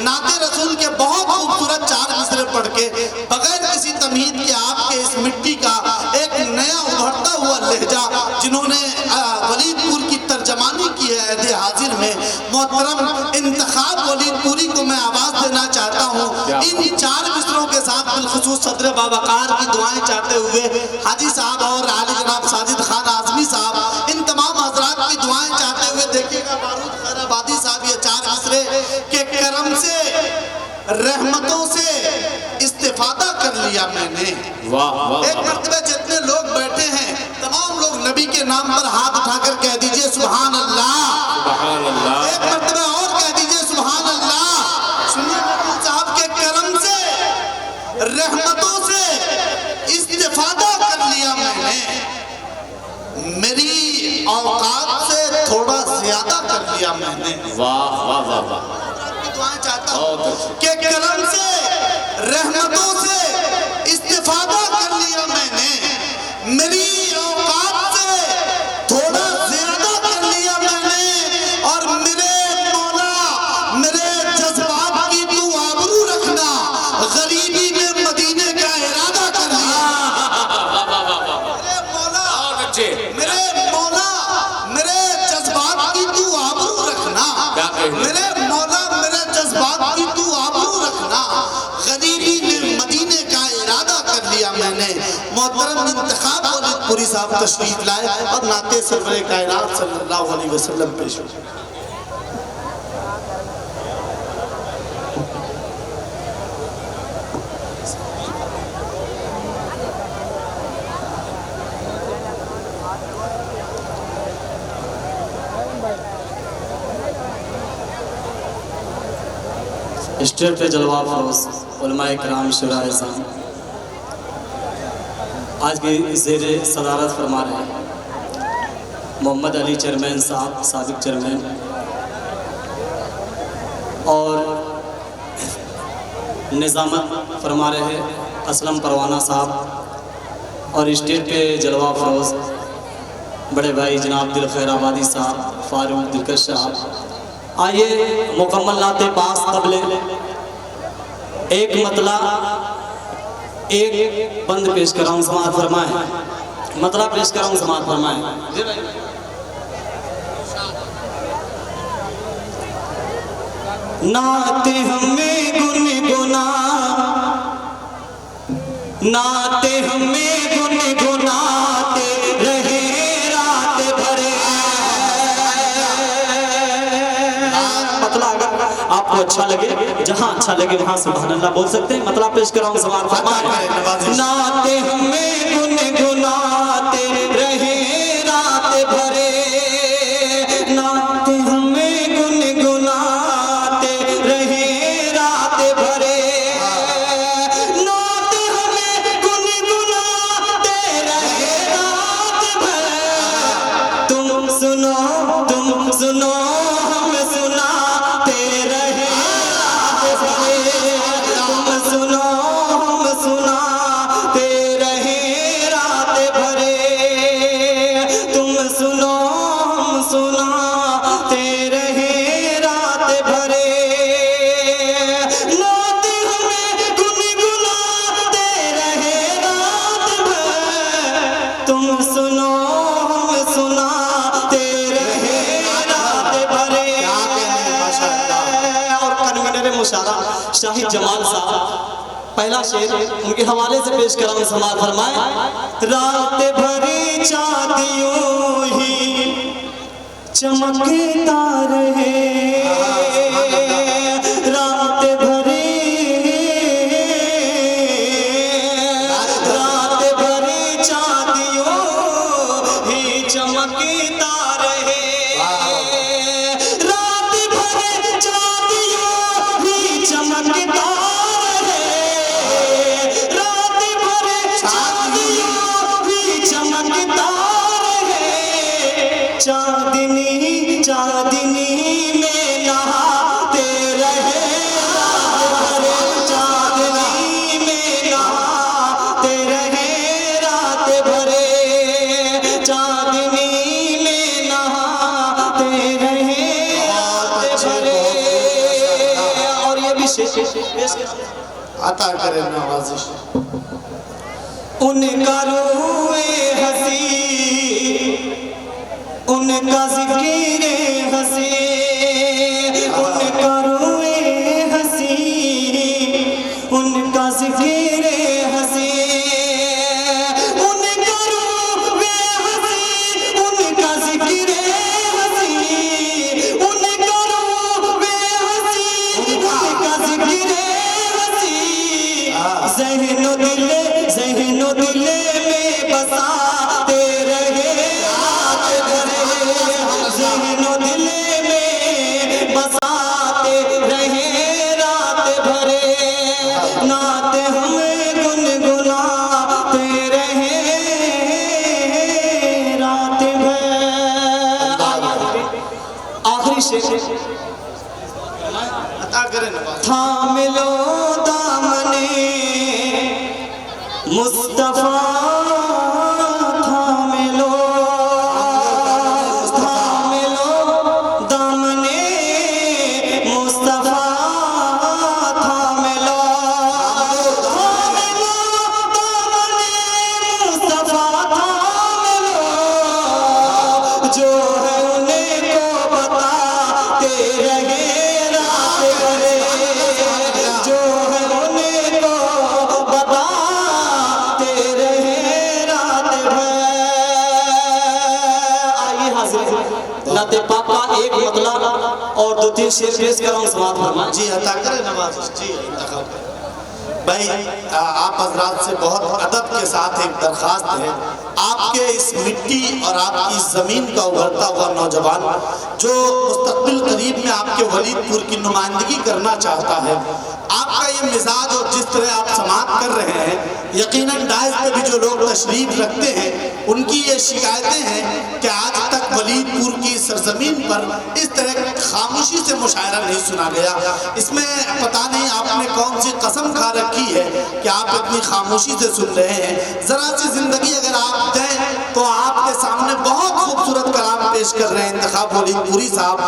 नाते रसूल के बहुत खूबसूरत 4 मिसरे पढ़ के बगैर किसी तमहीद के आपके इस मिट्टी का एक नया उभरता हुआ लहजा जिन्होंने वलीदपुर की तर्जमानी की है अहदे हाजिर में, मोहतरम इंतखाब वलीदपुरी को मैं आवाज़ देना चाहता हूँ। इन 4 मिसरों के साथ बिलखुसूस सदर बावकार की दुआएं चाहते हुए हाजी साहब और आली जनाब साजिद खान आजमी साहब, इन तमाम हजरात की दुआएं चाहते हुए देखिएगा बारूद खैराबादी साहब ये 4 मिसरे के करम से रहमतों से इस्तेफादा कर लिया मैंने। एक मर्तबा जितने लोग बैठे हैं तमाम लोग नबी के नाम पर हाथ उठाकर कह दीजिए सुभान अल्लाह, सुभान अल्लाह। एक मर्तबा और कह दीजिए सुभान अल्लाह। सुनिए मौलवी साहब के करम से रहमतों से इस्तेफादा कर लिया मैंने, मेरी औकात से थोड़ा ज्यादा कर लिया मैंने। वाह वाह वाह वाह। दुआएं चाहता हूं कि करम से रहमतों से इस्तेफादा कर लिया मैंने, मेरी औकात से थोड़ा ज्यादा कर लिया मैंने, और मेरे मौला मेरे जज्बात की तू आबरू रखना, गरीबी में मदीने का इरादा कर लिया। मेरे मौला मेरे जज्बात की तू आबरू रखना, मेरे मौला मेरे जज्बात की तू आबरू रखना, गरीबी में मदीने का इरादा कर लिया मैंने। मोहतरम इंतखाब वलीदपुरी साहब तशरीफ लाए और नाते सरवरे कायनात सल्लल्लाहु अलैहि वसल्लम पेश हो। स्टेज पे जलवा फरोज उलमाए किराम शुराए ज़ाम आज की ज़ेर सदारत फरमा रहे हैं मोहम्मद अली चेयरमैन साहब, साबिक चेयरमैन, और निज़ामत फरमा रहे हैं असलम परवाना साहब, और स्टेज पे जलवा फरोज बड़े भाई जनाब दिल खैराबादी साहब, फारूक दिलकश साहब। आइए मुकम्मल नाते पास तबले एक मतला एक बंद पेश कर रहा हूँ, समाअत फरमाए, मतला पेश कर रहा हूँ, समाअत फरमाए। नाते हमें गुनगुना, नाते हमें गुनगुनाते रहे रात भरे। आपको अच्छा लगे, जहां अच्छा लगे वहां सुभान अल्लाह बोल सकते हैं। मतलब पेश कर रहा हूं सवाल फरमाए। नाते हमें गुनगुनाते रहे रात भरे, नाते हमें गुनगुनाते रहे रात भरे, नाते हमें गुनगुनाते रहे रात भरे। तुम सुनो हम सुनाते रहे, तुम सुनो हम सुनाते रहे रात भरे, तुम सुनो हम सुनाते रहे रात भरे। नाते हमें गुनगुनाते रहे रात भर, तुम सुनो हम सुनाते रहे रात भरे। और कन्वीनर मुशारा शाहिद जमाल साहब पहला शेर उनके हवाले से पेश कर रहा हूं, समाअत फरमाए। रात भरी चांदियों ही चमकता रहे, रात भरी चांदियों ही चमकता रहे, रात भरी चांदियों ही चमकता रहे, रात भरी चांदियों ही चमकता रहे। चांदनी चांदनी में नहाते रहे, चांदनी में नहाते रहे रात भरे, चांदनी में नहाते रहे रात भरे। और ये अता करे नवाजिश। उनका रूए हसी, उनका ज़िक्र हसी, उनका रूए हसी, उनका ज़िक्र हसी, उनका रूए हसी, उनका ज़िक्र हसी, उनका रूए हसी, उनका ज़िक्र हसी, ज़हनो दिले में बसाते रहे रात भरे, ज़हनो दिले में बसाते रहे रात भरे, नात हमें गुनगुनाते रहे रात भर। आखिरी शेर अता करे नवाजिश। थाम लो दामने मुस्तफा, थाम लो दामने मुस्तफा, थाम लो दामने मुस्तफा, थाम लो जो है उन्हें को बताते रहे रात भरे, जो है उन्हें को बताते रहे रात भर। आइए हाजिर नाते पाक का एक मतला और 2-3 शेर पेश कराऊं समाप्त फरमाएं। जी अता करे नवाजिश। जी इंतखाब करें। भाई आप हजरात से बहुत अदब के साथ एक दरख्वास्त है, आपके इस मिट्टी और आपकी इस ज़मीन का उभरता हुआ नौजवान जो मुस्तकबिल करीब में आपके वलीदपुर की नुमाइंदगी करना चाहता है, आपका ये मिजाज और जिस तरह आप समात कर रहे हैं, यकीनन डाइस पे भी जो लोग तशरीफ रखते हैं उनकी ये शिकायतें हैं कि आज तक वलीदपुर की सरजमीन पर इस तरह खामोशी से मुशायरा नहीं सुना गया। इसमें पता नहीं आपने कौन सी कसम खा रखी है कि आप इतनी खामोशी से सुन रहे हैं। जरा सी जिंदगी अगर आप दें तो आपके सामने बहुत खूबसूरत कलाम पेश कर रहे हैं इंतखाब वलीदपुरी साहब।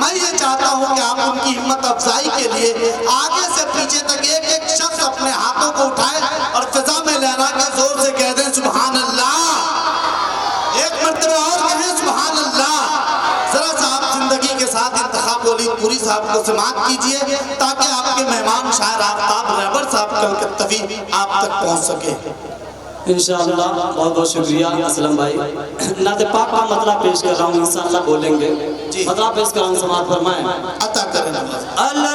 मैं ये चाहता हूँ कि आप उनकी हिम्मत अफजाई के लिए आगे से पीछे तक एक एक शख्स अपने हाथों को उठाए और फिजा में लहरा के जोर से कह दें सुभान अल्लाह। एक मर्तबा और कहें सुभान अल्लाह। जरा सा आप जिंदगी के साथ इंतखाब वलीदपुरी साहब को समाअत कीजिए ताकि आपके मेहमान शायर आफ्ताब रहबर साहब कलकत्तवी आप तक पहुंच सके। इंशाअल्लाह बहुत बहुत शुक्रिया असलम भाई। नाते पाक का मतला पेश कर रहा हूँ, इंशाअल्लाह बोलेंगे। मतला पेश कर रहा हूँ, समाअत फरमाएं। अता करें नवाजिश। अल्लाह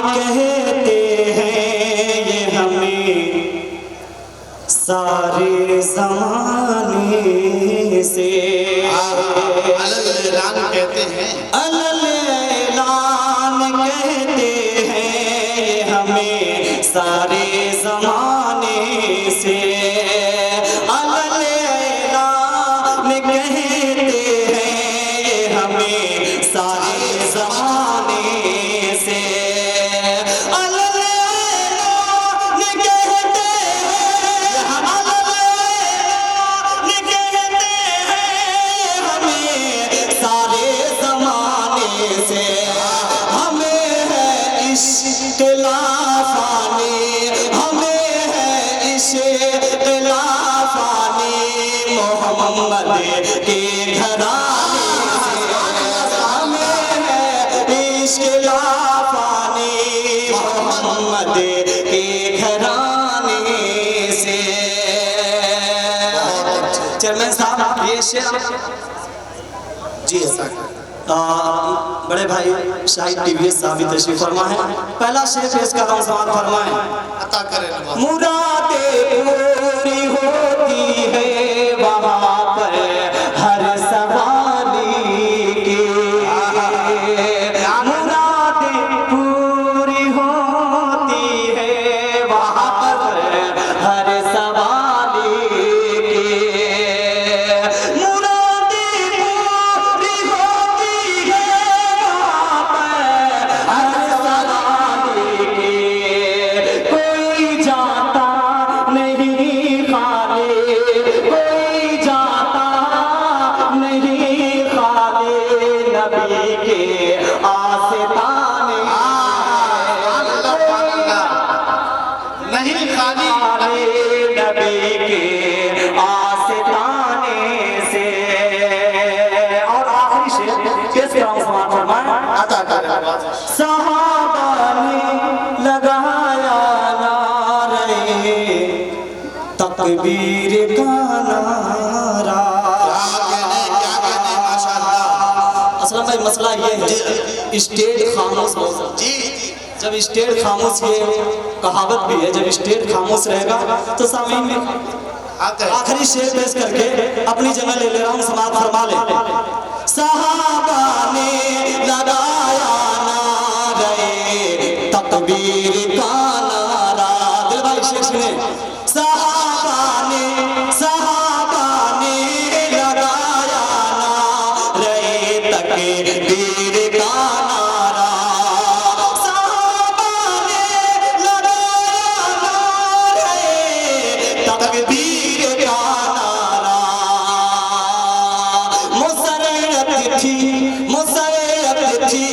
कहते हैं ये हमें सारे ज़माने से, अलल-ऐलान कहते हैं, अलल-ऐलान कहते हैं ये हमें सारे ज़माने से, अलल-ऐलान कहते हैं ये हमें सारे ज़माने से, अलल-ऐलान कहते हैं, अलल-ऐलान कहते हैं ये हमें सारे ज़माने से, हमें है इश्क़ लाफ़ानी, हमें है इश्क़ लाफ़ानी मोहम्मद के घराने से, हमें है इश्क़ लाफ़ानी मोहम्मद के घराने से। चेयरमैन साहब ये शेर जी ऐसा करें। बड़े भाई शाहिद टीवीएस साहब भी तशरीफ फरमा है। पहला शेर पेश कर रहा हूँ, समाअत फरमाएं। अता करें नवाजिश। मुरादें पूरी होती है वहाँ पर हर सवाली की, मुरादें पूरी होती है वहाँ पर हर सवाली की, मुरादें पूरी होती है वहाँ पर हर सवाली की, कोई जाता नहीं तकबीर का नारा। क्या कहने माशाअल्लाह। असलम भाई मसला ये है, स्टेट खामोश हो सकता जी जब स्टेट खामोश, ये कहावत भी है, जब स्टेट खामोश रहेगा तो सामीन भी। आखिरी शेर पेश करके अपनी जगह ले रहा हूँ, समाप्त फरमा ले। सहाबा ने लगाया नारे तकबीर का नारा। दिल भाई शेर सुने। सहाबा ने लगाया नारे तकबीर का नारा। सहाबा ने लगाया नारे तकबीर का नारा। मुसर्रत थी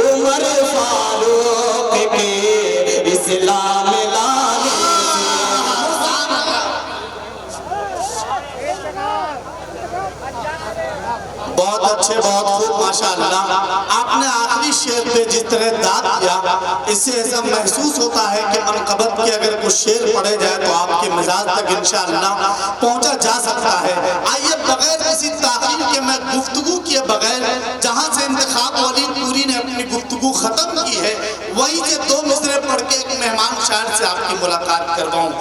उमर फारूक के इस्लाम लाने बहुत अच्छे, बहुत खूब माशाअल्लाह। आपने आखिरी शेर पे जिस तरह दाद दिया, इससे ऐसा महसूस होता है कि मनकबत के अगर कुछ शेर पढ़े जाए तो आपके मिजाज तक इंशाअल्लाह पहुंचा जा सकता है। आइए बगैर किसी ताखीर के मैं गुफ्तगू किए बगैर, जहां से इंतखाब वलीद पूरी ने अपनी गुफ्तगू खत्म की है, वहीं से दो मिसरे पढ़ के एक मेहमान शायर से आपकी मुलाकात करवाऊं।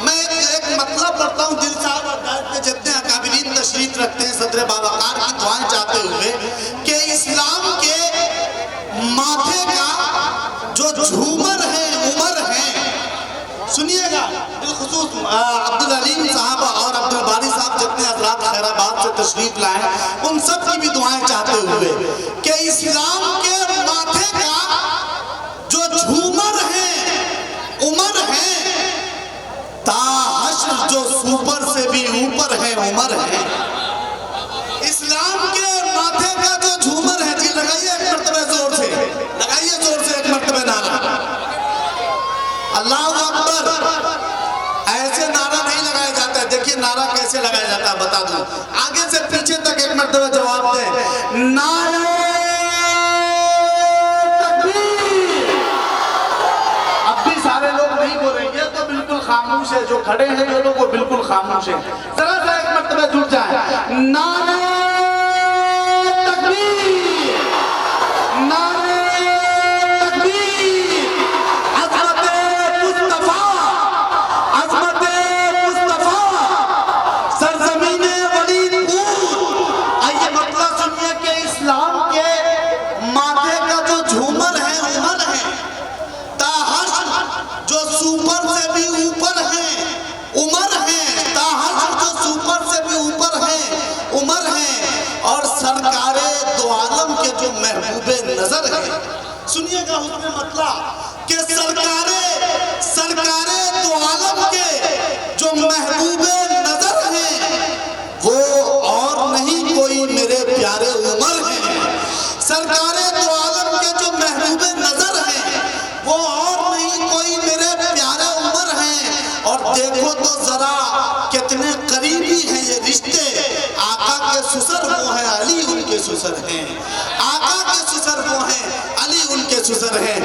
मैं एक मतलब पढ़ता हूँ दिल साहब और दायरे के जितने अकाबिरीन तशरीफ रखते हैं सदर बावकार की दुआएं चाहते हुए कि इस्लाम के माथे का जो झूमर है, उमर है, सुनिएगा बिलखुसूस अब्दुल अलीम साहब और अब्दुल बारी साहब जितने हजरात खैराबाद से तशरीफ लाए, उन सब की भी दुआएं चाहते हुए कि इस्लाम के माथे का जो झूमर है, उमर है, ताहश्र जो सुपर से भी ऊपर है, उमर है। इस्लाम के माथे का जो झूमर है, जी लगाइए एक मर्तबा जोर से, लगाइए जोर से एक मर्तबा नारा अल्लाहू अकबर। ऐसे नारा नहीं लगाया जाता है, देखिए नारा कैसे लगाया जाता है बता दूं, आगे से पीछे तक एक मर्तबा जवाब दें। नारे तकबीर। अब भी सारे लोग नहीं बोल रहे, ये तो बिल्कुल खामोश है, जो खड़े हैं ये लोग वो बिल्कुल खामोश है। जरा सा एक मर्तबा जुट जाए। नारे तकबीर, नारे तकबीर। अज़मते मुस्तफा, अज़मते मुस्तफा, सरज़मीने वलीदपुर। आइए मतलब सुनिए कि इस्लाम के माथे का जो झूमर है, उमर है, ताहश्र जो सुपर से भी ऊपर है, उमर है, ताहश्र जो सुपर से भी ऊपर है, उमर है, और सरकारे दो आलम के जो महबूबे नजर है। सुनिएगा उसमें मतलब कि सरकारे दो आलम के जो महबूबे नजर हैं, वो और नहीं कोई मेरे प्यारे उमर हैं। सरकारे दो आलम के जो महबूबे नजर हैं, वो और नहीं कोई मेरे प्यारे उमर हैं। और देखो तो जरा कितने करीबी हैं ये रिश्ते। आका के ससुर वो हैं, अली उनके ससुर हैं। आका के ससुर वो हैं, अली उनके ससुर हैं।